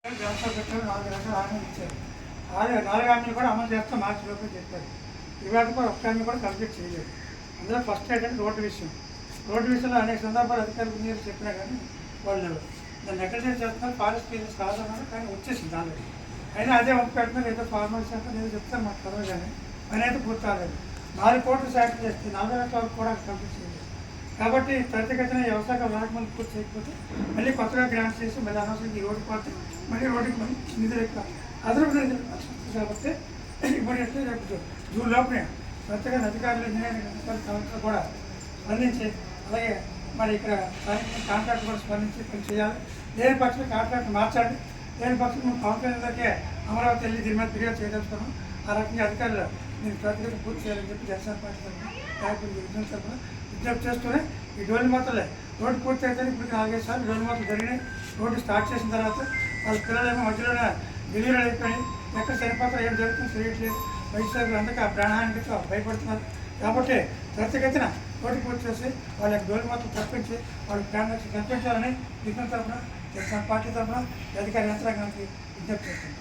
వ్యవసాయ చట్టాలు 4 రకాల హామీలు ఇచ్చారు. 4 హామీలు కూడా అమలు చేస్తాం మార్చి లోపే చెప్పారు. ఇవాళ కూడా ఒక్క హామీ కూడా కంప్లీట్ చేయలేదు. అందులో ఫస్ట్ ఏంటంటే రోడ్డు విషయం. రోడ్డు విషయంలో అనేక సందర్భాలు అధికారులు ఇంజనీర్లు చెప్పినా కానీ వాళ్ళు దాన్ని నెగ్లిజెన్స్ చేస్తున్నారు. ఫారెస్ట్ కేసెస్ కాదన్నారు, కానీ వచ్చేసింది ఆల్రెడీ. అయినా అదే వంపు పెడుతున్నారు, ఏదో ఫార్మాలిటీ అంటే ఏదో చెప్తారు మాకు చదవదు, కానీ పని అయితే పూర్తి కాలేదు. 4 కోట్లు శాంక్షన్ చేస్తే 40 లక్షల వరకు కూడా కంప్లీట్ చేయలేదు. కాబట్టి త్వరితగతిన వ్యవసాయ రాకముందు పూర్తి చేయకపోతే మళ్ళీ కొత్తగా గ్రాంట్స్ చేసి మళ్ళీ అనవసరం ఈ రోడ్డు పోతే మళ్ళీ రోడ్డుకి మళ్ళీ నిధులు ఎక్కువ అదనపు నిధులు వస్తుంది. కాబట్టి ఇప్పుడు ఎట్లా రేపు జూన్ లోపలే త్వరితగా అధికారులు ఇంజనీరింగ్ అధికారులు కలెక్టర్ కూడా స్పందించి, అలాగే మరి ఇక్కడ కాంట్రాక్ట్ కూడా స్పందించి పని చేయాలి. లేని పక్షులు కాంట్రాక్ట్ మార్చాలి. లేని పక్షులు మేము పవన్ కళ్యాణ్కే అమరావతి వెళ్ళి దీని మీద ఫిర్యాదు చేయదలుచుకున్నాం. ఆ రకంగా అధికారులు నేను త్వరితగతి పూర్తి చేయాలని చెప్పి జనసేన పార్టీ తరఫున నాయకులు విజ్ఞప్తి చేస్తూనే ఈ డోలి మాత్రలే రోడ్డు పూర్తి అయితే ఇప్పుడు 4-5 సార్లు డోలి మాత్రలు జరిగినాయి. రోడ్డు స్టార్ట్ చేసిన తర్వాత వాళ్ళ పిల్లలేమో మధ్యలోనే డెలివరీలు అయిపోయినాయి. ఎక్కడ చనిపోతారో ఏం జరుగుతుందో తెలియట్లేదు. వైద్యులు అందరికీ ఆ ప్రాణహానికి భయపడుతున్నారు. కాబట్టి త్వరితగతిన రోడ్డు పూర్తి చేసి వాళ్ళ డోలి మాత్రం తప్పించి వాళ్ళ ప్రాణాన్ని కల్పించాలని విజ్ఞప్తి తరఫున జనసేన పార్టీ తరఫున అధికార యంత్రాంగానికి విజ్ఞప్తి చేస్తుంది.